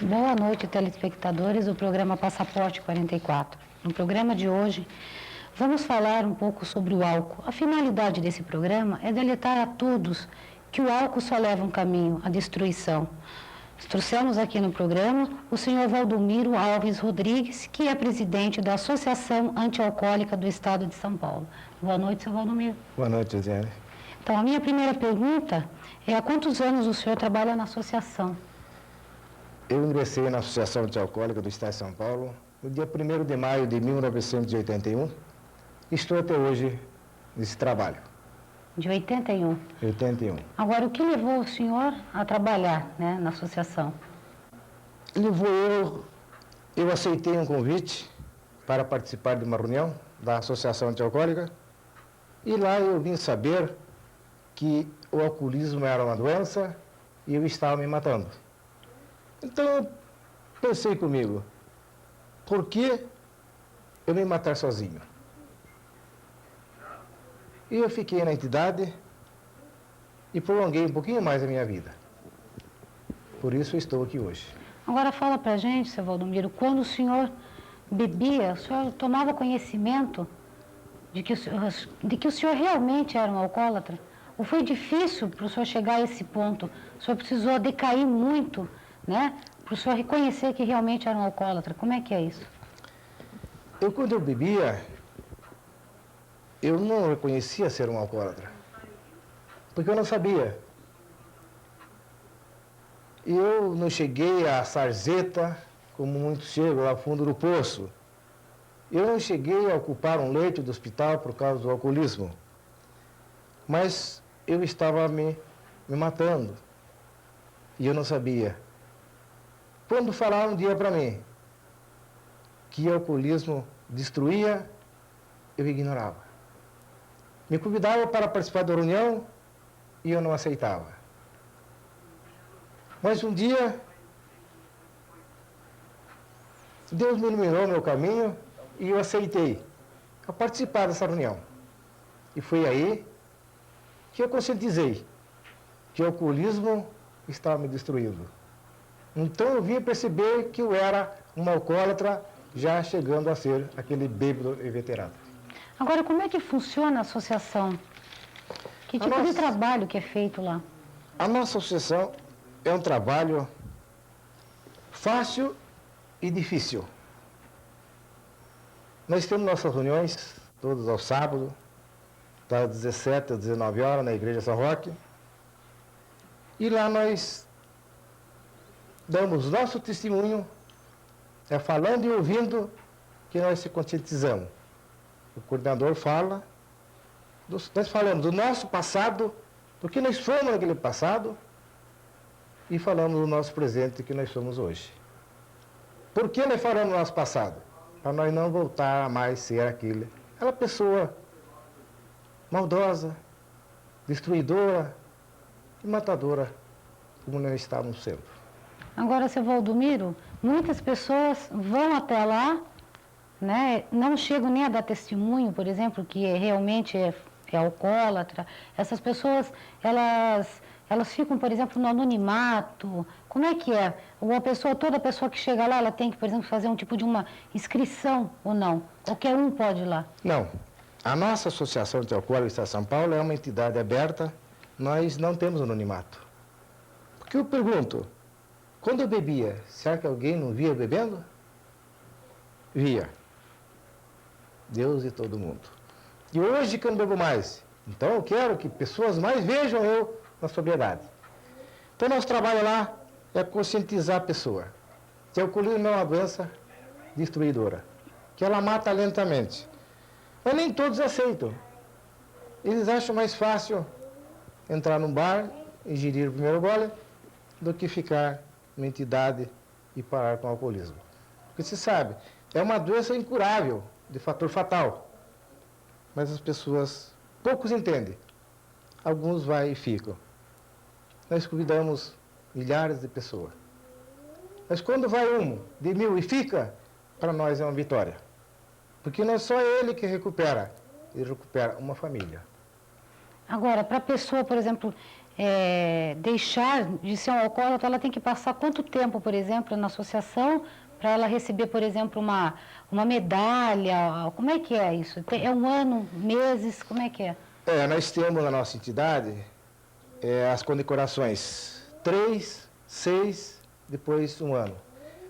Boa noite, telespectadores do programa Passaporte 44. No programa de hoje, vamos falar um pouco sobre o álcool. A finalidade desse programa é alertar a todos que o álcool só leva um caminho, a destruição. Trouxemos aqui no programa o senhor Valdomiro Alves Rodrigues, que é presidente da Associação Antialcoólica do Estado de São Paulo. Boa noite, senhor Valdomiro. Boa noite, Josiane. Então, a minha primeira pergunta é: há quantos anos o senhor trabalha na associação? Eu ingressei na Associação Antialcoólica do Estado de São Paulo no dia 1º de maio de 1981 e estou até hoje nesse trabalho. De 81? 81. Agora, o que levou o senhor a trabalhar, né, na associação? Eu aceitei um convite para participar de uma reunião da Associação Antialcoólica e lá eu vim saber que o alcoolismo era uma doença e eu estava me matando. Então, pensei comigo, por que eu me matar sozinho? E eu fiquei na entidade e prolonguei um pouquinho mais a minha vida. Por isso eu estou aqui hoje. Agora fala pra gente, seu Valdomiro, quando o senhor bebia, o senhor tomava conhecimento de que o senhor realmente era um alcoólatra? Ou foi difícil para o senhor chegar a esse ponto? O senhor precisou decair muito, né, para o senhor reconhecer que realmente era um alcoólatra? Como é que é isso? Quando eu bebia, eu não reconhecia ser um alcoólatra, porque eu não sabia. Eu não cheguei à sarzeta, como muitos chegam, lá no fundo do poço. Eu não cheguei a ocupar um leito do hospital por causa do alcoolismo, mas eu estava me matando e eu não sabia. Quando falaram um dia para mim que o alcoolismo destruía, eu ignorava. Me convidava para participar da reunião e eu não aceitava. Mas um dia, Deus me iluminou meu caminho e eu aceitei a participar dessa reunião. E foi aí que eu conscientizei que o alcoolismo estava me destruindo. Então eu vim perceber que eu era um alcoólatra, já chegando a ser aquele bêbado inveterado. Agora, como é que funciona a associação? Que tipo de trabalho que é feito lá? A nossa associação é um trabalho fácil e difícil. Nós temos nossas reuniões todos aos sábados, das 17 às 19 horas, na Igreja São Roque. E lá nós damos nosso testemunho, falando e ouvindo, que nós se conscientizamos. O coordenador fala, nós falamos do nosso passado, do que nós fomos naquele passado, e falamos do nosso presente, que nós somos hoje. Por que nós falamos do nosso passado? Para nós não voltar a mais ser aquela pessoa maldosa, destruidora e matadora, como nós estávamos sendo. Agora, seu Valdomiro, muitas pessoas vão até lá, né, não chegam nem a dar testemunho, por exemplo, que realmente é alcoólatra. Essas pessoas, elas ficam, por exemplo, no anonimato. Como é que é? Toda pessoa que chega lá, ela tem que, por exemplo, fazer um tipo de uma inscrição ou não? Qualquer um pode ir lá? Não. A nossa Associação Antialcoólica do Estado de São Paulo é uma entidade aberta, nós não temos anonimato. Porque eu pergunto, quando eu bebia, será que alguém não via bebendo? Via. Deus e todo mundo. E hoje que eu não bebo mais, então eu quero que pessoas mais vejam eu na sobriedade. Então nosso trabalho lá é conscientizar a pessoa que o alcoolismo é uma doença destruidora, que ela mata lentamente. Mas nem todos aceitam. Eles acham mais fácil entrar num bar, ingerir o primeiro gole, do que ficar numa entidade e parar com o alcoolismo. Porque você sabe, é uma doença incurável, de fator fatal. Mas as pessoas, poucos entendem. Alguns vão e ficam. Nós convidamos milhares de pessoas. Mas quando vai de 1000 e fica, para nós é uma vitória. Porque não é só ele que recupera, ele recupera uma família. Agora, para a pessoa, por exemplo, deixar de ser um alcoólatra, ela tem que passar quanto tempo, por exemplo, na associação, para ela receber, por exemplo, uma medalha? Como é que é isso? É um ano, meses, como é que é? Nós temos na nossa entidade as condecorações 3, 6, depois um ano.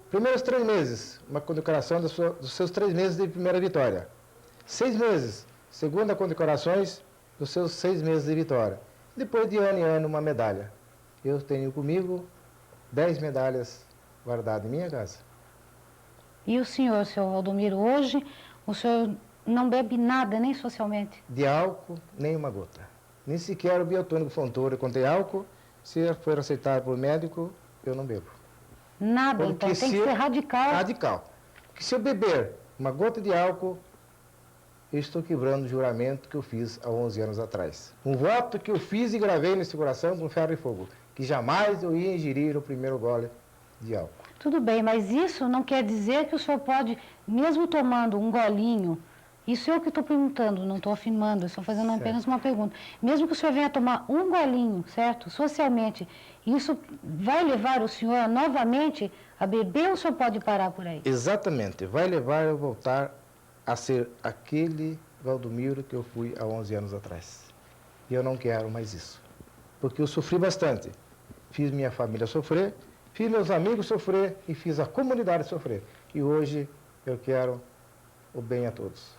Primeiros 3 meses, uma condecoração dos seus 3 meses de primeira vitória. 6 meses, segunda condecorações dos seus 6 meses de vitória. Depois de ano em ano, uma medalha. Eu tenho comigo 10 medalhas guardadas em minha casa. E o senhor, seu Valdomiro, hoje o senhor não bebe nada, nem socialmente? De álcool, nem uma gota. Nem sequer o biotônico Fontoura contém álcool. Se for aceitado por médico, eu não bebo. Nada, porque então tem que ser radical. Radical. Porque se eu beber uma gota de álcool, eu estou quebrando o juramento que eu fiz há 11 anos atrás. Um voto que eu fiz e gravei nesse coração com ferro e fogo, que jamais eu ia ingerir o primeiro gole de álcool. Tudo bem, mas isso não quer dizer que o senhor pode, mesmo tomando um golinho, isso é o que estou perguntando, não estou afirmando, estou fazendo apenas uma pergunta. Mesmo que o senhor venha tomar um golinho, certo? Socialmente, isso vai levar o senhor novamente a beber ou o senhor pode parar por aí? Exatamente, vai levar eu voltar a ser aquele Valdomiro que eu fui há 11 anos atrás. E eu não quero mais isso. Porque eu sofri bastante. Fiz minha família sofrer, fiz meus amigos sofrer e fiz a comunidade sofrer. E hoje eu quero o bem a todos.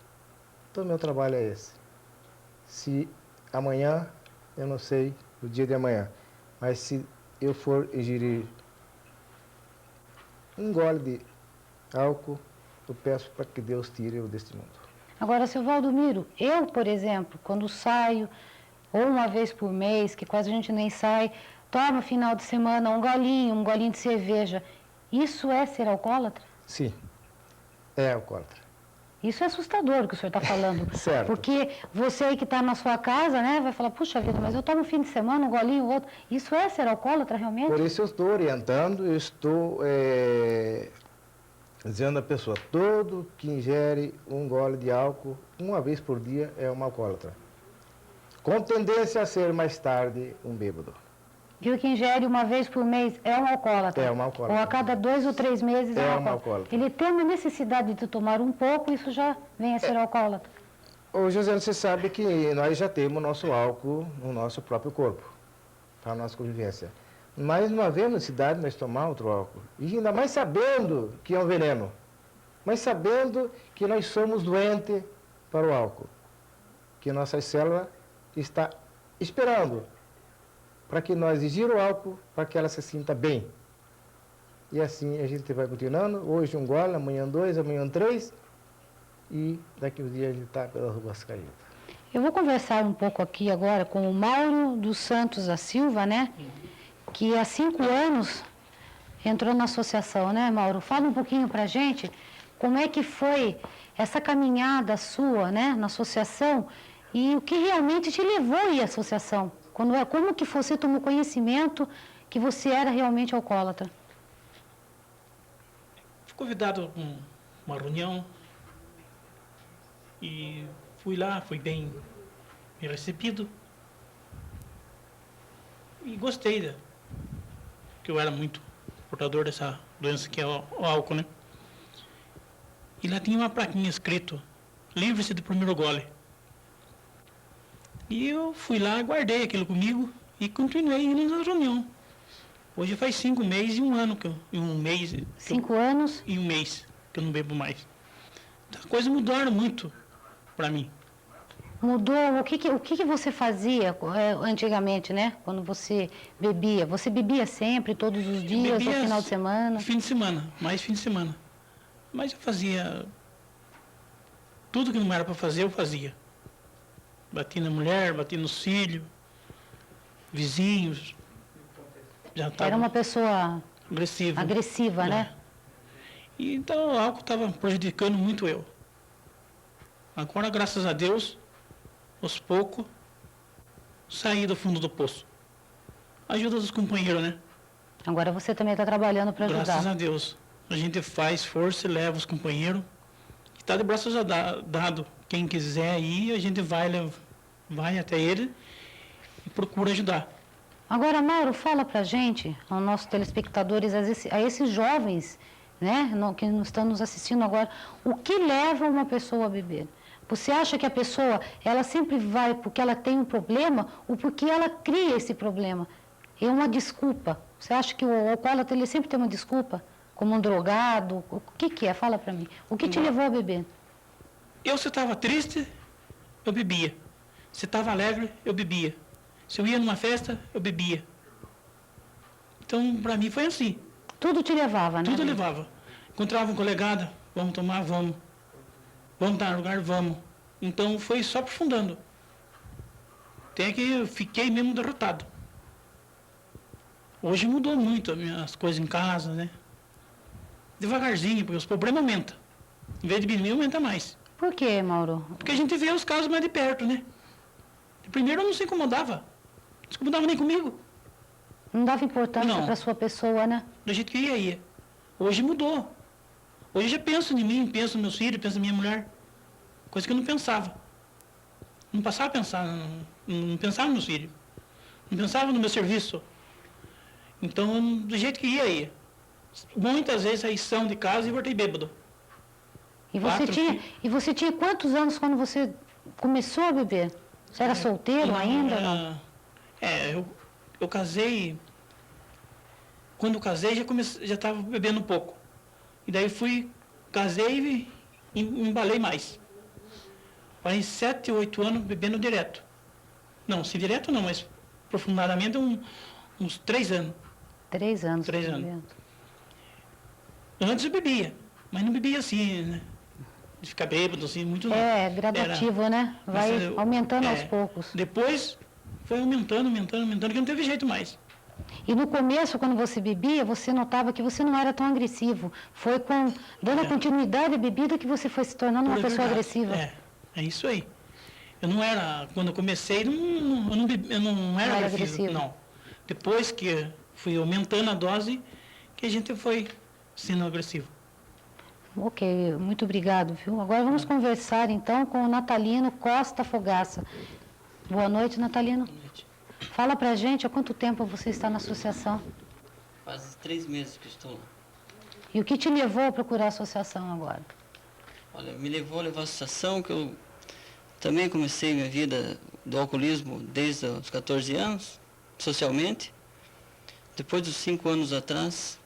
Então, meu trabalho é esse. Se amanhã, eu não sei o dia de amanhã, mas se eu for ingerir um gole de álcool, eu peço para que Deus tire eu deste mundo. Agora, seu Valdomiro, eu, por exemplo, quando saio, ou uma vez por mês, que quase a gente nem sai, tomo final de semana um golinho de cerveja. Isso é ser alcoólatra? Sim, é alcoólatra. Isso é assustador o que o senhor está falando. Certo. Porque você aí que está na sua casa, né, vai falar, puxa vida, mas eu tomo um fim de semana, um golinho, outro. Isso é ser alcoólatra realmente? Por isso eu estou orientando, eu estou dizendo à pessoa, todo que ingere um gole de álcool uma vez por dia é um alcoólatra. Com tendência a ser mais tarde um bêbado. E o que ingere uma vez por mês é um alcoólatra? É um alcoólatra. Ou a cada 2 ou 3 meses é um alcoólatra? Ele tem uma necessidade de tomar um pouco, isso já vem a ser alcoólatra? Ô José, você sabe que nós já temos nosso álcool no nosso próprio corpo, para a nossa convivência. Mas não havemos necessidade de nós tomar outro álcool. E ainda mais sabendo que é um veneno. Mas sabendo que nós somos doentes para o álcool. Que nossa célula está esperando para que nós ingiramos o álcool, para que ela se sinta bem. E assim a gente vai continuando, hoje um gole, amanhã 2, amanhã 3, e daqui uns dias a gente está pelas ruas caídas. Eu vou conversar um pouco aqui agora com o Mauro dos Santos da Silva, né? Que há 5 anos entrou na associação, né, Mauro? Fala um pouquinho para a gente como é que foi essa caminhada sua, né, na associação e o que realmente te levou a ir à associação. Como que você tomou conhecimento que você era realmente alcoólatra? Fui convidado a uma reunião e fui lá, fui bem recebido e gostei, que eu era muito portador dessa doença que é o álcool, né? E lá tinha uma plaquinha escrito, livre-se do primeiro gole. E eu fui lá, guardei aquilo comigo e continuei indo na reunião. Hoje faz 5 meses e 1 ano que eu... 5 anos? E 1 mês que eu não bebo mais. Então, a coisa mudou muito para mim. Mudou? O que você fazia antigamente, né? Quando você bebia? Você bebia sempre, todos os dias, no final de semana? Fim de semana, mais fim de semana. Mas eu fazia... Tudo que não era para fazer, eu fazia. Bati na mulher, bati nos filhos, vizinhos. Já Era uma pessoa agressiva, é. Né? E então o álcool estava prejudicando muito eu. Agora, graças a Deus, aos poucos, saí do fundo do poço. Ajuda dos companheiros, né? Agora você também está trabalhando para ajudar. Graças a Deus. A gente faz força e leva os companheiros. E está de braços dados. Quem quiser ir, a gente vai até ele e procura ajudar. Agora, Mauro, fala pra gente, aos nossos telespectadores, a esses jovens, né, que estão nos assistindo agora, o que leva uma pessoa a beber? Você acha que a pessoa, ela sempre vai porque ela tem um problema ou porque ela cria esse problema? É uma desculpa. Você acha que o alcoólatra ele sempre tem uma desculpa? Como um drogado? O que é? Fala pra mim. O que te levou a beber? Se estava triste, eu bebia. Se estava alegre, eu bebia. Se eu ia numa festa, eu bebia. Então, para mim foi assim. Tudo te levava, né? Tudo levava. Encontrava um colegado, vamos tomar, vamos. Vamos estar no lugar, vamos. Então, foi só aprofundando. Até que eu fiquei mesmo derrotado. Hoje mudou muito as coisas em casa, né? Devagarzinho, porque os problemas aumentam. Em vez de diminuir, aumenta mais. Por quê, Mauro? Porque a gente vê os casos mais de perto, né? Primeiro eu não se incomodava. Não se incomodava nem comigo. Não dava importância Não. para sua pessoa, né? Do jeito que ia. Hoje mudou. Hoje eu já penso em mim, penso nos meus filhos, penso na minha mulher. Coisa que eu não pensava. Não passava a pensar, não pensava nos meus filhos. Não pensava no meu serviço. Então, do jeito que ia. Muitas vezes saí são de casa e voltei bêbado. E você tinha quantos anos quando você começou a beber? Você era solteiro ainda? Não? Eu casei. Quando eu casei, já estava bebendo um pouco. E daí casei e embalei mais. Parei 7, 8 anos bebendo direto. Não, se direto não, mas aprofundadamente uns 3 anos. 3 anos. 3 anos. Antes eu bebia, mas não bebia assim, né? De ficar bêbado, assim, muito não. É, gradativo, né? Vai aumentando aos poucos. Depois foi aumentando, que não teve jeito mais. E no começo, quando você bebia, você notava que você não era tão agressivo. Foi dando continuidade à bebida que você foi se tornando uma pessoa agressiva. É isso aí. Eu não era, quando eu comecei, eu não era agressivo. Não. Depois que fui aumentando a dose, que a gente foi sendo agressivo. Ok, muito obrigado, viu? Agora vamos conversar, então, com o Natalino Costa Fogaça. Boa noite, Natalino. Boa noite. Fala pra gente, há quanto tempo você está na associação? Faz 3 meses que estou lá. E o que te levou a procurar a associação agora? Olha, me levou a levar a associação que eu também comecei minha vida do alcoolismo desde os 14 anos, socialmente. Depois dos 5 anos atrás,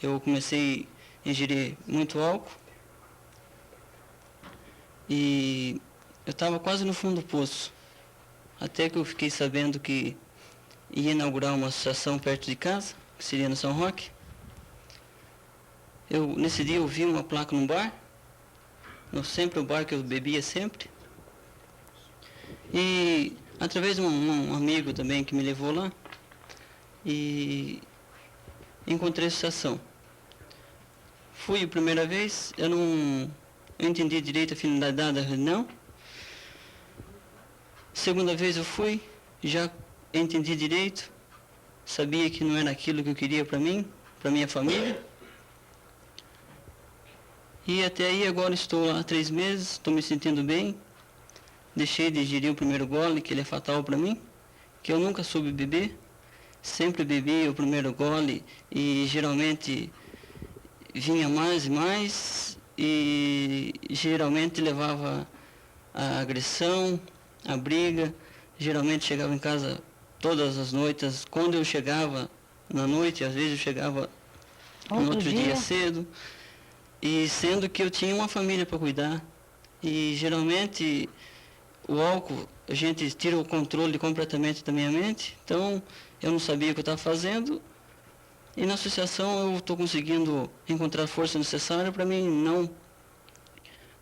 eu comecei a ingerir muito álcool. E eu estava quase no fundo do poço. Até que eu fiquei sabendo que ia inaugurar uma associação perto de casa, que seria no São Roque. Nesse dia eu vi uma placa num bar, sempre o bar que eu bebia sempre. E através de um amigo também que me levou lá, e encontrei a associação. Fui a primeira vez, eu não entendi direito a finalidade da reunião. Segunda vez eu fui, já entendi direito, sabia que não era aquilo que eu queria para mim, para minha família. E até aí agora estou lá há 3 meses, estou me sentindo bem. Deixei de ingerir o primeiro gole, que ele é fatal para mim, que eu nunca soube beber. Sempre bebi o primeiro gole e geralmente vinha mais e mais e geralmente levava a agressão, a briga. Geralmente chegava em casa todas as noites. Quando eu chegava na noite, às vezes eu chegava no outro dia cedo. E sendo que eu tinha uma família para cuidar. E geralmente o álcool, a gente tira o controle completamente da minha mente. Então eu não sabia o que eu estava fazendo. E na associação eu estou conseguindo encontrar a força necessária para mim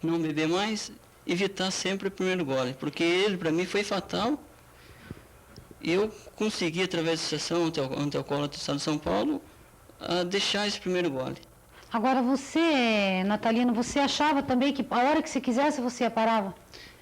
não beber mais, evitar sempre o primeiro gole, porque ele para mim foi fatal. Eu consegui, através da Associação Anti-Alcoólatra do Estado de São Paulo, deixar esse primeiro gole. Agora você, Natalino, você achava também que a hora que você quisesse você parava?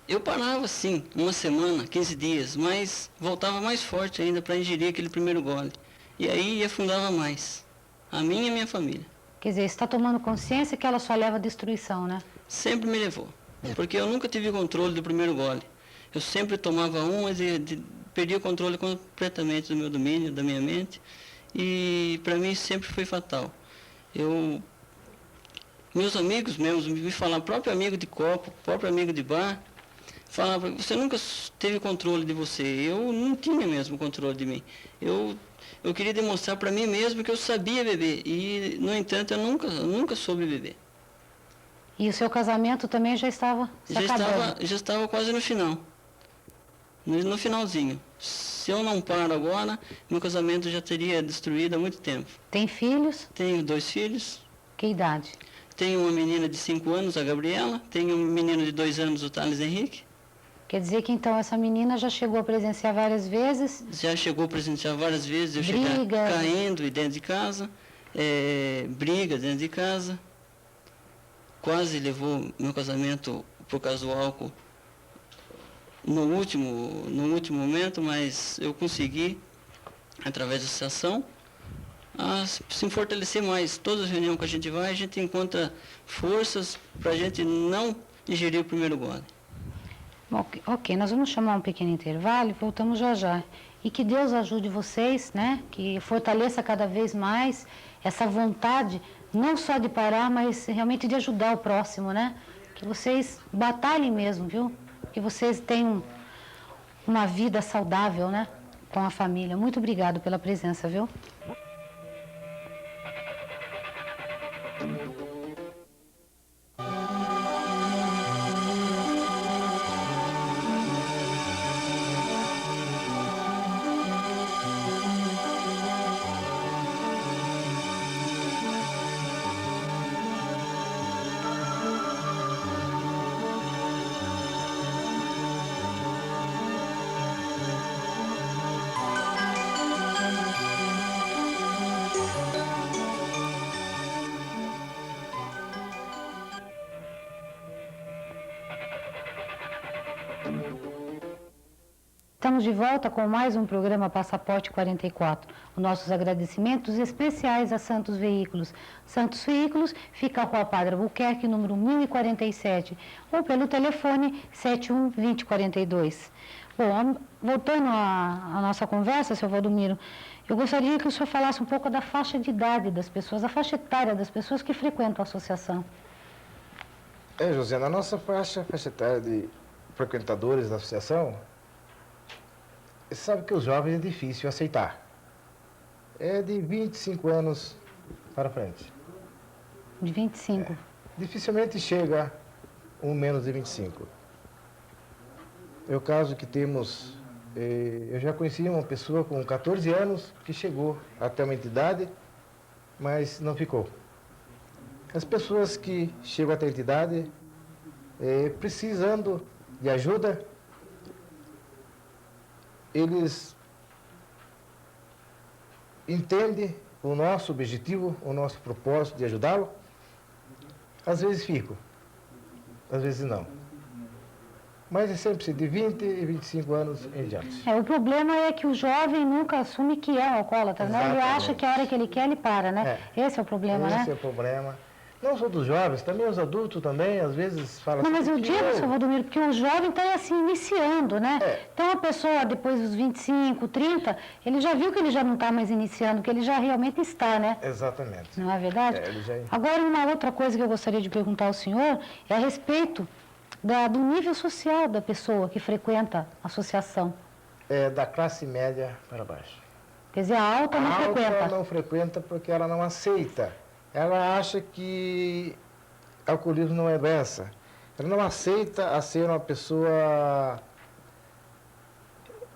Eu parava sim, 1 semana, 15 dias, mas voltava mais forte ainda para ingerir aquele primeiro gole. E aí afundava mais, a mim e a minha família. Quer dizer, você está tomando consciência que ela só leva à destruição, né? Sempre me levou, porque eu nunca tive controle do primeiro gole. Eu sempre tomava um, mas perdi o controle completamente do meu domínio, da minha mente, e para mim sempre foi fatal. Meus amigos mesmos me falavam, próprio amigo de copo, próprio amigo de bar, falava, você nunca teve controle de você. Eu não tinha mesmo controle de mim. Eu queria demonstrar para mim mesmo que eu sabia beber, e, no entanto, eu nunca soube beber. E o seu casamento também já estava se acabando? Já estava quase no final. No finalzinho. Se eu não paro agora, meu casamento já teria destruído há muito tempo. Tem filhos? Tenho 2 filhos. Que idade? Tenho uma menina de 5 anos, a Gabriela. Tenho um menino de 2 anos, o Thales Henrique. Quer dizer que então essa menina já chegou a presenciar várias vezes? Já chegou a presenciar várias vezes, eu chegar caindo dentro de casa, briga dentro de casa. Quase levou meu casamento por causa do álcool no último momento, mas eu consegui, através da associação, se fortalecer mais. Todas as reuniões que a gente vai, a gente encontra forças para a gente não ingerir o primeiro gole. Ok, nós vamos chamar um pequeno intervalo e voltamos já já. E que Deus ajude vocês, né? Que fortaleça cada vez mais essa vontade, não só de parar, mas realmente de ajudar o próximo, né? Que vocês batalhem mesmo, viu? Que vocês tenham uma vida saudável, né? Com a família. Muito obrigado pela presença, viu? Estamos de volta com mais um programa Passaporte 44. Os nossos agradecimentos especiais a Santos Veículos. Santos Veículos fica à Rua Padre Albuquerque, número 1047, ou pelo telefone 71-2042. Bom, voltando à nossa conversa, seu Valdomiro, eu gostaria que o senhor falasse um pouco da faixa de idade das pessoas, a faixa etária das pessoas que frequentam a associação. José, na nossa faixa etária de frequentadores da associação, você sabe que os jovens é difícil aceitar. É de 25 anos para frente. De 25? Dificilmente chega um menos de 25. É o caso que temos... eu já conheci uma pessoa com 14 anos que chegou até uma entidade, mas não ficou. As pessoas que chegam até a entidade precisando de ajuda, eles entendem o nosso objetivo, o nosso propósito de ajudá-lo. Às vezes ficam, às vezes não. Mas é sempre de 20 e 25 anos em diante. O problema é que o jovem nunca assume que é alcoólatra, né? Ele acha que a hora que ele quer, ele para, né? Esse é o problema, né? Esse é o problema. Não só dos jovens, também os adultos também, às vezes falam assim... Não, mas eu digo, seu Valdomiro, porque o jovem está assim, iniciando, né? Então a pessoa, depois dos 25, 30, ele já viu que ele já não está mais iniciando, que ele já realmente está, né? Exatamente. Não é verdade? Agora, uma outra coisa que eu gostaria de perguntar ao senhor é a respeito do nível social da pessoa que frequenta a associação. É da classe média para baixo. Quer dizer, a alta não frequenta. A alta não frequenta porque ela não aceita. Ela acha que alcoolismo não é doença. Ela não aceita a ser uma pessoa...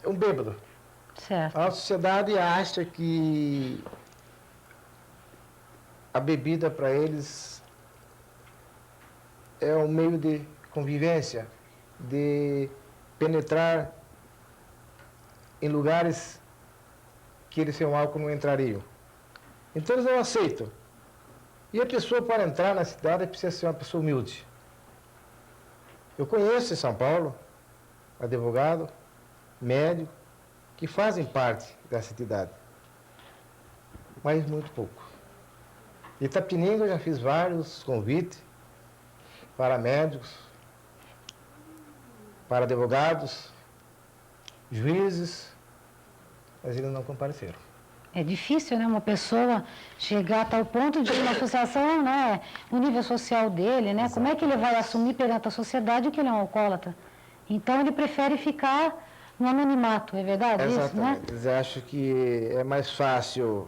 um bêbado. Certo. A sociedade acha que a bebida para eles é um meio de convivência, de penetrar em lugares que eles sem o álcool não entrariam. Então eles não aceitam. E a pessoa, para entrar na cidade, precisa ser uma pessoa humilde. Eu conheço em São Paulo advogado, médico, que fazem parte dessa entidade, mas muito pouco. Em Itapetininga eu já fiz vários convites para médicos, para advogados, juízes, mas eles não compareceram. É difícil, né, uma pessoa chegar a tal ponto de uma associação, né, o nível social dele, né, como é que ele vai assumir perante a sociedade que ele é um alcoólatra? Então, ele prefere ficar no anonimato, é verdade isso, né? Exatamente. Eles acham que é mais fácil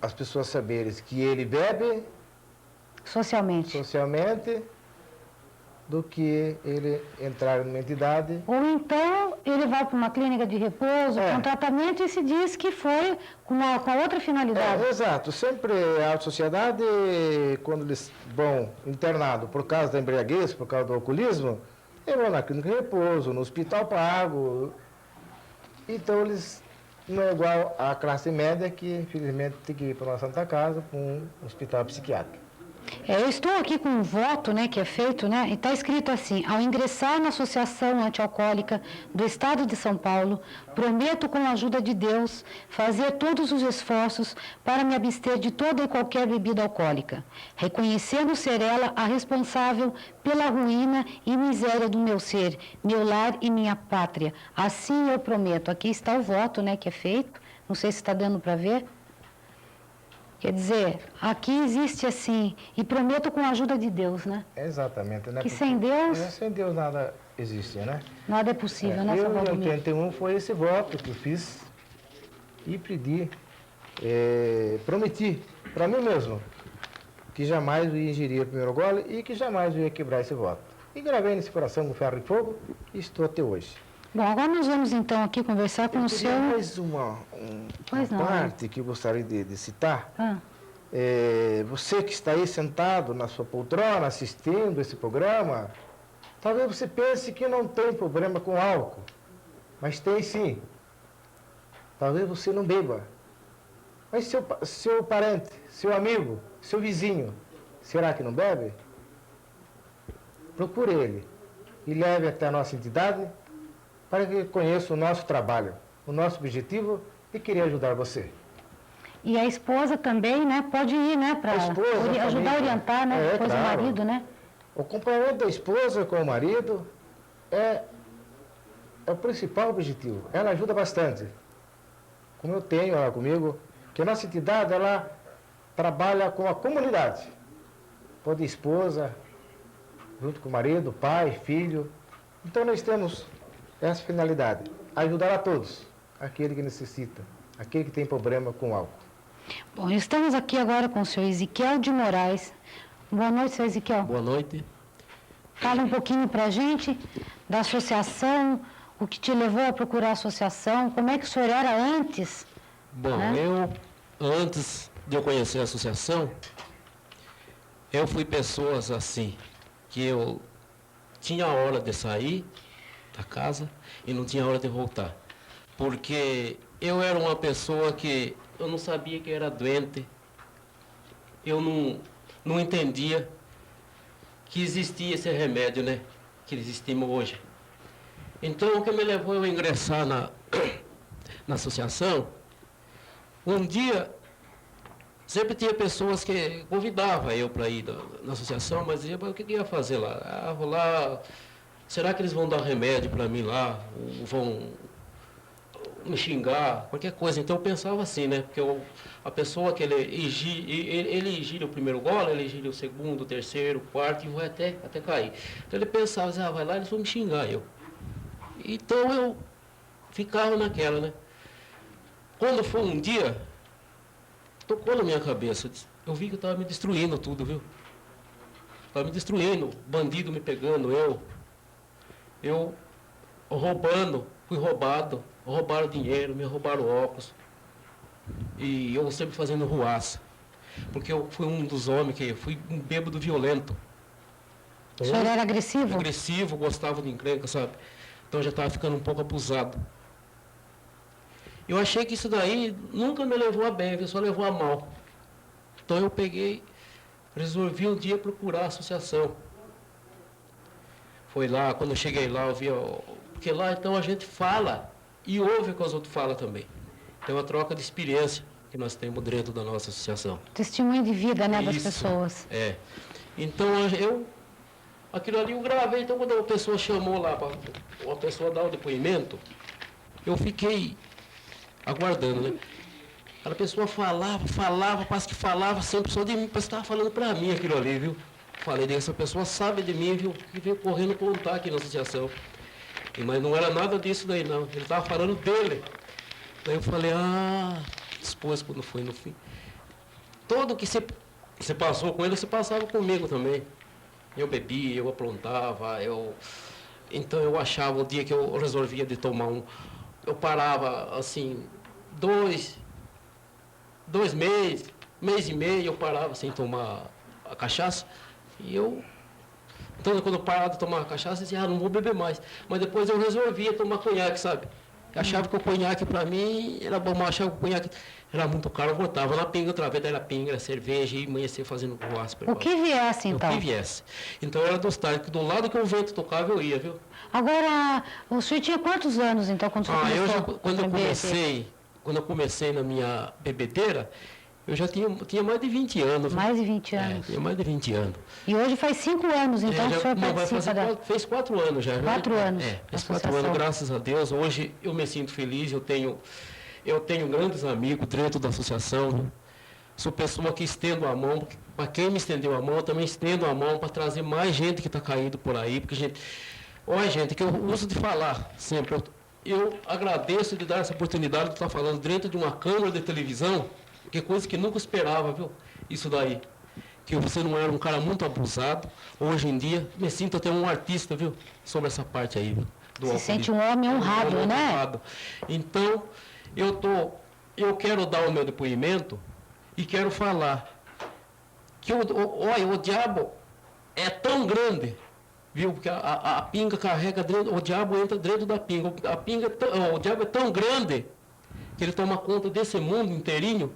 as pessoas saberem que ele bebe Socialmente. socialmente do que ele entrar numa entidade. Ou então, ele vai para uma clínica de repouso, com tratamento e se diz que foi com outra finalidade. Exato. Sempre a alta sociedade, quando eles vão internado por causa da embriaguez, por causa do alcoolismo, eles vão na clínica de repouso, no hospital pago. Então, eles não é igual à classe média que, infelizmente, tem que ir para uma Santa Casa, para um hospital psiquiátrico. Eu estou aqui com um voto, né, que é feito, né, e está escrito assim: ao ingressar na Associação Antialcoólica do Estado de São Paulo, prometo, com a ajuda de Deus, fazer todos os esforços para me abster de toda e qualquer bebida alcoólica, reconhecendo ser ela a responsável pela ruína e miséria do meu ser, meu lar e minha pátria. Assim eu prometo. Aqui está o voto, né, que é feito. Não sei se está dando para ver. Quer dizer, aqui existe assim, e prometo com a ajuda de Deus, né? Exatamente, né? Que sem Deus... Sem Deus nada existe, né? Nada é possível, né, Eu, São em Valdomiro? 81, foi esse voto que eu fiz e pedi, prometi para mim mesmo que jamais eu ia ingerir o primeiro gole e que jamais eu ia quebrar esse voto. E gravei nesse coração com ferro e fogo e estou até hoje. Bom, agora nós vamos então aqui conversar com o Teria senhor... mais uma Pois não, parte que eu gostaria de citar. Ah, Você que está aí sentado na sua poltrona assistindo esse programa, talvez você pense que não tem problema com álcool, mas tem sim. Talvez você não beba, mas seu parente, seu amigo, seu vizinho, será que não bebe? Procure ele e leve até a nossa entidade para que conheça o nosso trabalho, o nosso objetivo e querer ajudar você. e a esposa também, né, pode ir, né, para A esposa, ajudar a família. orientar, né, depois Claro. o marido, né? O acompanhamento da esposa com o marido é o principal objetivo. Ela ajuda bastante. Como eu tenho ela comigo, que a nossa entidade, ela trabalha com a comunidade. Pode esposa, junto com o marido, pai, filho. Então nós temos essa finalidade, ajudar a todos, aquele que necessita, aquele que tem problema com álcool. Bom, estamos aqui agora com o senhor Ezequiel de Moraes. Boa noite, senhor Ezequiel. Boa noite. Fala um pouquinho para a gente da associação, o que te levou a procurar a associação, como é que o senhor era antes? Bom, Né? antes de eu conhecer a associação, eu fui pessoas assim, que eu tinha hora de sair da casa e não tinha hora de voltar. Porque eu era uma pessoa que eu não sabia que era doente, eu não entendia que existia esse remédio, né, que existimos hoje. Então, o que me levou a eu ingressar na associação, um dia, sempre tinha pessoas que convidavam eu para ir na associação, mas dizia, mas o que eu ia fazer lá? Ah, vou lá, será que eles vão dar remédio para mim lá? Ou vão me xingar? Qualquer coisa. Então eu pensava assim, né? Porque a pessoa que ele ingira o primeiro gole, ele ingira o segundo, o terceiro, o quarto e vai até cair. Então ele pensava assim, vai lá, eles vão me xingar eu. Então eu ficava naquela, né? Quando foi um dia, tocou na minha cabeça, eu vi que eu estava me destruindo tudo, viu? Estava me destruindo, bandido me pegando, eu roubando, fui roubado, roubaram dinheiro, me roubaram óculos. E eu sempre fazendo ruaça, porque eu fui um dos homens que fui um bêbado violento. O senhor era agressivo? Agressivo, gostava de encrenca, sabe? Então eu já estava ficando um pouco abusado. Eu achei que isso daí nunca me levou a bem, só levou a mal. Então eu peguei, resolvi um dia procurar a associação. Foi lá, quando eu cheguei lá, eu vi, porque lá então a gente fala e ouve o que os outros falam também. Tem uma troca de experiência que nós temos dentro da nossa associação. Testemunho de vida, né, das Isso, pessoas. É. Então aquilo ali eu gravei, então quando a pessoa chamou lá, para uma pessoa dar o depoimento, eu fiquei aguardando, né? Aquela pessoa falava, parece que falava sempre só de mim, parece que estava falando para mim aquilo ali, viu? Falei, essa pessoa sabe de mim, viu? E veio correndo contar aqui na associação. Mas não era nada disso daí, não. Ele estava falando dele. Daí eu falei, depois, quando foi no fim. Todo o que você passou com ele, você passava comigo também. Eu bebia, eu aprontava, então eu achava, o dia que eu resolvia de tomar eu parava, assim, 2 meses, mês e meio, eu parava sem tomar a cachaça. Então, quando eu parava de tomar a cachaça, eu dizia, não vou beber mais. Mas depois eu resolvia tomar conhaque, sabe? Eu achava que o conhaque para mim era bom, mas eu achava que o conhaque era muito caro, eu botava na pinga outra vez, era pinga, era cerveja, e amanhecia fazendo boas. O que viesse, então? O que viesse. Então era dos tais, que do lado que o vento tocava eu ia, viu? Agora, o senhor tinha quantos anos, então, quando o senhor começou quando eu comecei na minha bebedeira, eu já tinha mais de 20 anos. Mais de 20 anos. Tinha mais de 20 anos. E hoje faz 5 anos, então, o senhor participa fez 4 anos já. 4 anos. Fez 4 anos, graças a Deus. Hoje eu me sinto feliz, eu tenho grandes amigos dentro da associação. Né? Sou pessoa que estendo a mão, para quem me estendeu a mão, eu também estendo a mão para trazer mais gente que está caído por aí, porque gente, que eu uso de falar sempre, eu agradeço de dar essa oportunidade de estar falando dentro de uma câmera de televisão, que coisa que nunca esperava, viu? Isso daí. Que você não era um cara muito abusado. Hoje em dia, me sinto até um artista, viu? Sobre essa parte aí, viu? Se sente um homem honrado, né? Honrado. Então, eu quero dar o meu depoimento e quero falar que o diabo é tão grande, viu? Porque a pinga carrega dentro, o diabo entra dentro da pinga. O diabo é tão grande que ele toma conta desse mundo inteirinho,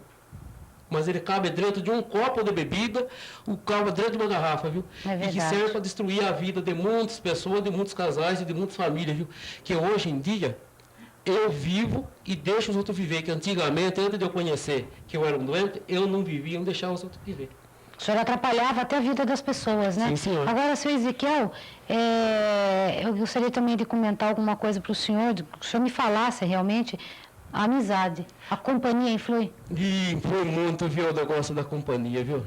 mas ele cabe dentro de um copo de bebida, cabe dentro de uma garrafa, viu? É e que serve para destruir a vida de muitas pessoas, de muitos casais e de muitas famílias, viu? Que hoje em dia eu vivo e deixo os outros viver, que antigamente, antes de eu conhecer que eu era um doente, eu não vivia, não deixava os outros viver. O senhor atrapalhava até a vida das pessoas, né? Sim, senhor. Agora, senhor Ezequiel, eu gostaria também de comentar alguma coisa para o senhor me falasse realmente a amizade, a companhia influi? Influi muito, viu, o negócio da companhia, viu?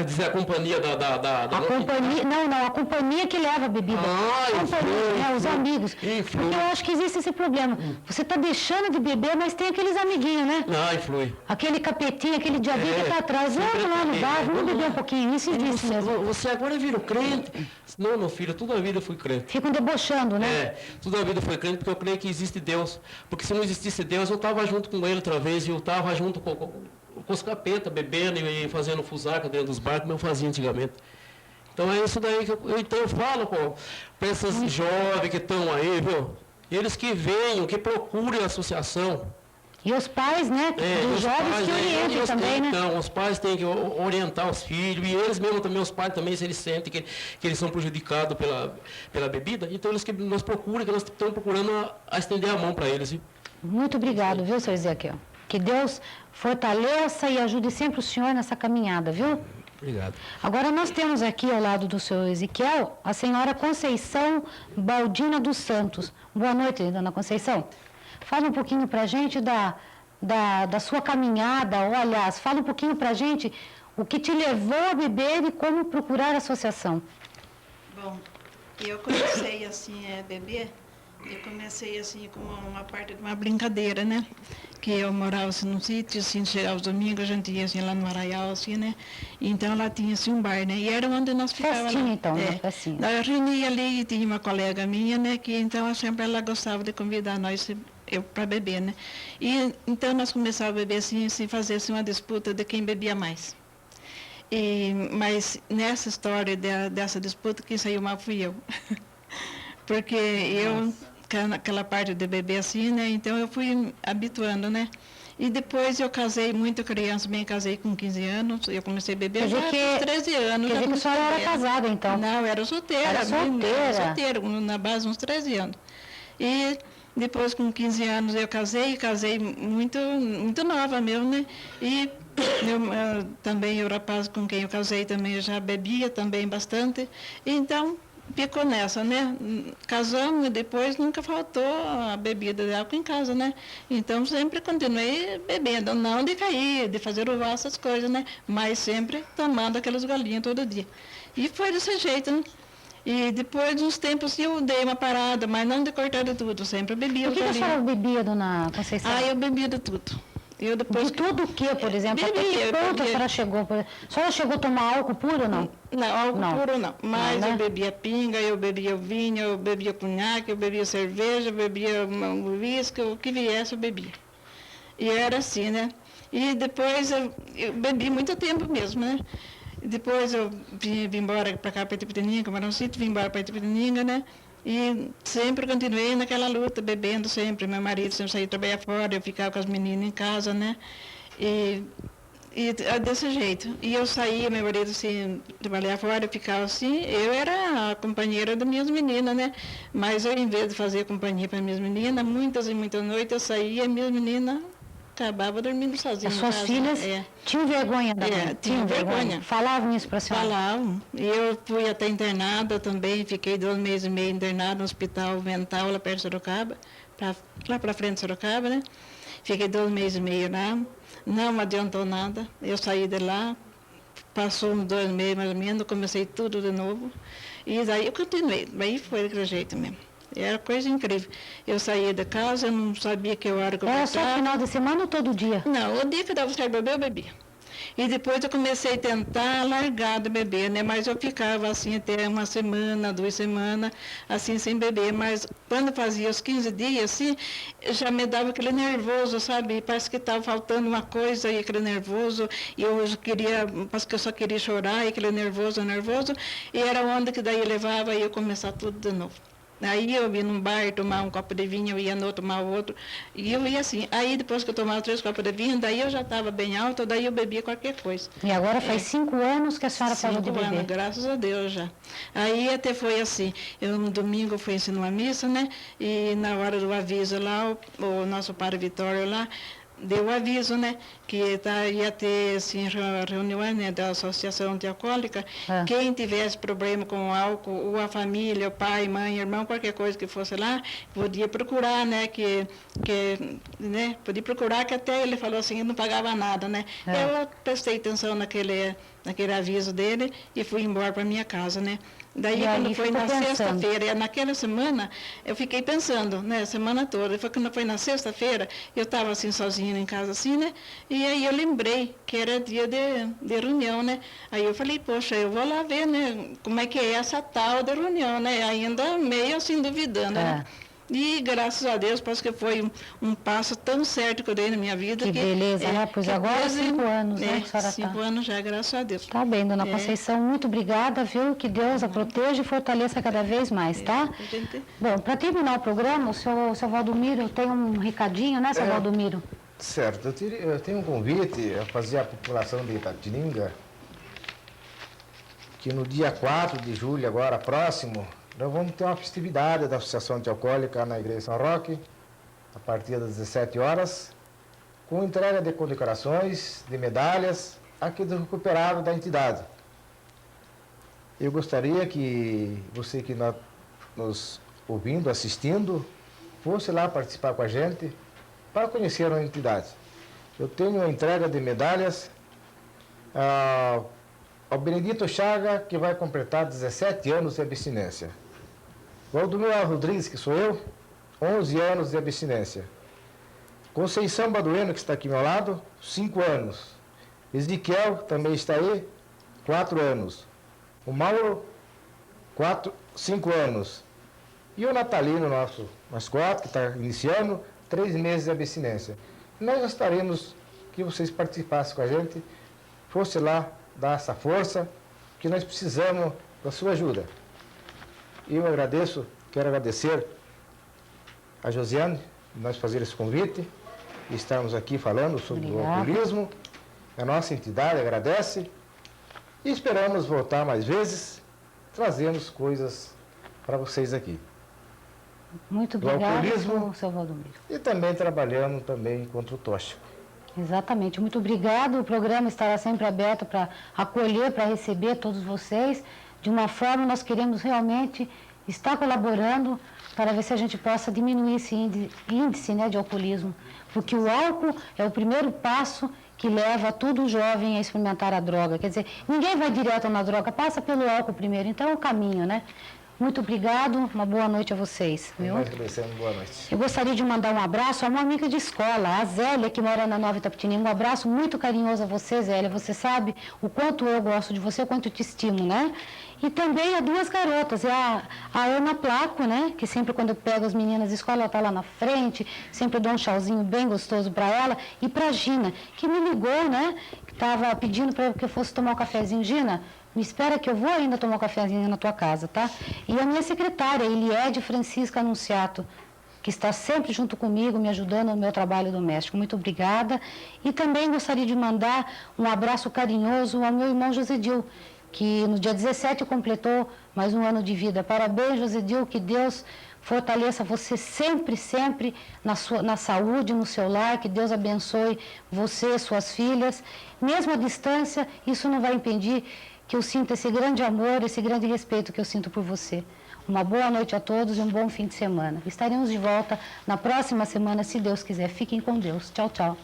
Dizer a companhia A companhia, não, a companhia que leva a bebida. Influi, os amigos. Influi. Porque eu acho que existe esse problema. Você está deixando de beber, mas tem aqueles amiguinhos, né? Influi. Aquele capetinho, aquele diabinho que está atrás. Vamos lá no bar, vamos beber um pouquinho. Isso existe mesmo. Você agora vira crente. Não, meu filho, toda a vida eu fui crente. Ficam debochando, né? Toda a vida eu fui crente porque eu creio que existe Deus. Porque se não existisse Deus, eu estava junto com ele outra vez, e eu estava junto com os capetas, bebendo e fazendo fusarca dentro dos barcos, como eu fazia antigamente. Então é isso daí que eu falo para esses jovens que estão aí, viu? Eles que venham, que procurem a associação. E os pais, né? Dos jovens que orientem também, né? Então, os pais têm que orientar os filhos, e eles mesmos também, os pais também, se eles sentem que eles são prejudicados pela bebida, então eles que nós procuramos, que nós estamos procurando a estender a mão para eles, viu? Muito obrigado, viu, seu Ezequiel? Que Deus fortaleça e ajude sempre o senhor nessa caminhada, viu? Obrigado. Agora nós temos aqui ao lado do senhor Ezequiel a senhora Conceição Baldina dos Santos. Boa noite, dona Conceição. Fala um pouquinho para a gente da sua caminhada, ou aliás, fala um pouquinho para a gente o que te levou a beber e como procurar a associação. Bom, eu comecei assim a beber, eu comecei assim com uma parte de uma brincadeira, né? Que eu morava assim, num sítio, assim, chegava os domingos, a gente ia assim, lá no Arraial, assim, né? Então lá tinha assim um bar, né? E era onde nós ficávamos. Festinha, então, né? Festinha. Nós reunia ali e tinha uma colega minha, né? Que então sempre ela gostava de convidar nós para beber, né? E então nós começávamos a beber assim, fazer assim, uma disputa de quem bebia mais. Mas nessa história dessa disputa, quem saiu mal fui eu. Porque eu, naquela parte de beber assim, né? Então eu fui habituando, né? E depois eu casei muito criança, bem casei com 15 anos, eu comecei a beber já com 13 anos. Quer dizer que a senhora era casada, então? Não, eu era solteira. Era solteira? Na base uns 13 anos. E depois, com 15 anos, eu casei muito, muito nova mesmo, né? E também o rapaz com quem eu casei também já bebia também bastante. Então, ficou nessa, né? Casamos e depois nunca faltou a bebida de álcool em casa, né? Então sempre continuei bebendo, não de cair, de fazer uvar essas coisas, né? Mas sempre tomando aqueles golinhos todo dia. E foi desse jeito, né? E depois de uns tempos eu dei uma parada, mas não de cortar de tudo, sempre bebia. O que a senhora bebia, dona Conceição? Ah, eu bebia de tudo. Eu depois De tudo o que, por exemplo? Até que ponto a senhora chegou? A senhora chegou a tomar álcool puro ou não? Não, álcool puro não. Mas Não, né? eu bebia pinga, eu bebia vinho, eu bebia cunhaque, eu bebia cerveja, eu bebia uísque, o que viesse eu bebia. E era assim, né? E depois eu bebi muito tempo mesmo, né? Depois eu vim embora para cá, para Itapetininga, para um sítio, vim embora para Itapetininga, né? E sempre continuei naquela luta, bebendo sempre. Meu marido sempre saía trabalhar fora, eu ficava com as meninas em casa, né? E desse jeito. E eu saía, meu marido assim, trabalhar fora, eu ficava assim. Eu era a companheira das minhas meninas, né? Mas eu, em vez de fazer companhia para as minhas meninas, muitas e muitas noites eu saía e minhas meninas acabavam dormindo sozinhas. As suas filhas tinham vergonha da mãe? Tinham vergonha. Falavam isso para a senhora? Falavam. E eu fui até internada também, fiquei 2 meses e meio internada no hospital mental lá perto de Sorocaba, lá para frente de Sorocaba, né? Fiquei 2 meses e meio lá, não adiantou nada. Eu saí de lá, passou uns 2 meses mais ou menos, comecei tudo de novo. E daí eu continuei, daí foi daquele jeito mesmo. Era coisa incrível. Eu saía de casa, eu não sabia que hora que eu Era só final de semana ou todo dia? Não, o dia que dava certo beber, eu bebia. E depois eu comecei a tentar largar de beber, né? Mas eu ficava assim até 1 semana, 2 semanas, assim, sem beber. Mas quando fazia os 15 dias, assim, já me dava aquele nervoso, sabe? Parece que estava faltando uma coisa e aquele nervoso. E eu queria, parece que eu só queria chorar, e aquele nervoso. E era onde que daí eu levava e eu começava tudo de novo. Aí eu ia num bar tomar um copo de vinho, eu ia no outro tomar outro, e eu ia assim. Aí depois que eu tomava 3 copos de vinho, daí eu já estava bem alta, daí eu bebia qualquer coisa. E agora faz 5 anos que a senhora parou de 5 beber? anos, graças a Deus já. Aí até foi assim, eu no domingo fui ensinar uma missa, né? E na hora do aviso lá, o nosso padre Vitório lá, deu o aviso, né, que ia ter assim, reuniões, né, da Associação Antialcoólica. Quem tivesse problema com o álcool, ou a família, o pai, mãe, irmão, qualquer coisa que fosse lá, podia procurar, né, né, podia procurar, que até ele falou assim, não pagava nada, né. Eu prestei atenção naquele aviso dele e fui embora para minha casa, né. Daí, quando foi na sexta-feira, naquela semana, eu fiquei pensando, né, a semana toda. Quando foi na sexta-feira, eu estava assim, sozinha em casa, assim, né, e aí eu lembrei que era dia de reunião, né. Aí eu falei, poxa, eu vou lá ver, né, como é que é essa tal de reunião, né, ainda meio assim, duvidando, né. E, graças a Deus, parece que foi um passo tão certo que eu dei na minha vida. Que beleza, né? Pois agora 5 anos, né, que a senhora 5 anos já, graças a Deus. Tá bem, dona Conceição, muito obrigada, viu? Que Deus a proteja e fortaleça cada vez mais, tá? Bom, para terminar o programa, o seu Valdomiro tem um recadinho, né, seu Valdomiro? Certo, eu tenho um convite a fazer à população de Itapetininga, que no dia 4 de julho, agora próximo, nós vamos ter uma festividade da Associação Antialcoólica na Igreja São Roque, a partir das 17 horas, com entrega de condecorações, de medalhas, aqui do recuperado da entidade. Eu gostaria que você que está nos ouvindo, assistindo, fosse lá participar com a gente para conhecer a entidade. Eu tenho a entrega de medalhas ao Benedito Chaga, que vai completar 17 anos de abstinência. Valdomiro Rodrigues, que sou eu, 11 anos de abstinência. Conceição Badueno, que está aqui ao meu lado, 5 anos. Ezequiel também está aí, 4 anos. O Mauro, 5 anos. E o Natalino, nosso mascote, que está iniciando, 3 meses de abstinência. Nós gostaríamos que vocês participassem com a gente, fosse lá dar essa força, que nós precisamos da sua ajuda. Eu quero agradecer a Josiane, nós fazer esse convite, e estarmos aqui falando sobre o alcoolismo. A nossa entidade agradece e esperamos voltar mais vezes, trazemos coisas para vocês aqui. Muito obrigado, seu Valdomiro. E também trabalhando contra o tóxico. Exatamente, muito obrigado. O programa estará sempre aberto para acolher, para receber todos vocês. De uma forma, nós queremos realmente estar colaborando para ver se a gente possa diminuir esse índice, né, de alcoolismo. Porque o álcool é o primeiro passo que leva todo jovem a experimentar a droga. Quer dizer, ninguém vai direto na droga, passa pelo álcool primeiro. Então é o caminho, né? Muito obrigado, uma boa noite a vocês. Viu? Nós agradecemos, boa noite. Eu gostaria de mandar um abraço a uma amiga de escola, a Zélia, que mora na Nova Itapetininga. Um abraço muito carinhoso a você, Zélia. Você sabe o quanto eu gosto de você, o quanto eu te estimo, né? E também a duas garotas, a Ana Placo, né? Que sempre quando eu pego as meninas de escola, ela está lá na frente, sempre dou um chauzinho bem gostoso para ela. E para a Gina, que me ligou, né? Que estava pedindo para que eu fosse tomar um cafezinho. Gina, me espera que eu vou ainda tomar um cafezinho na tua casa, tá? E a minha secretária, Eliede Francisca Anunciato, que está sempre junto comigo, me ajudando no meu trabalho doméstico. Muito obrigada. E também gostaria de mandar um abraço carinhoso ao meu irmão Josedil, que no dia 17 completou mais um ano de vida. Parabéns, Josedil, que Deus fortaleça você sempre, sempre na saúde, no seu lar, que Deus abençoe você, suas filhas. Mesmo à distância, isso não vai impedir que eu sinta esse grande amor, esse grande respeito que eu sinto por você. Uma boa noite a todos e um bom fim de semana. Estaremos de volta na próxima semana, se Deus quiser. Fiquem com Deus. Tchau, tchau.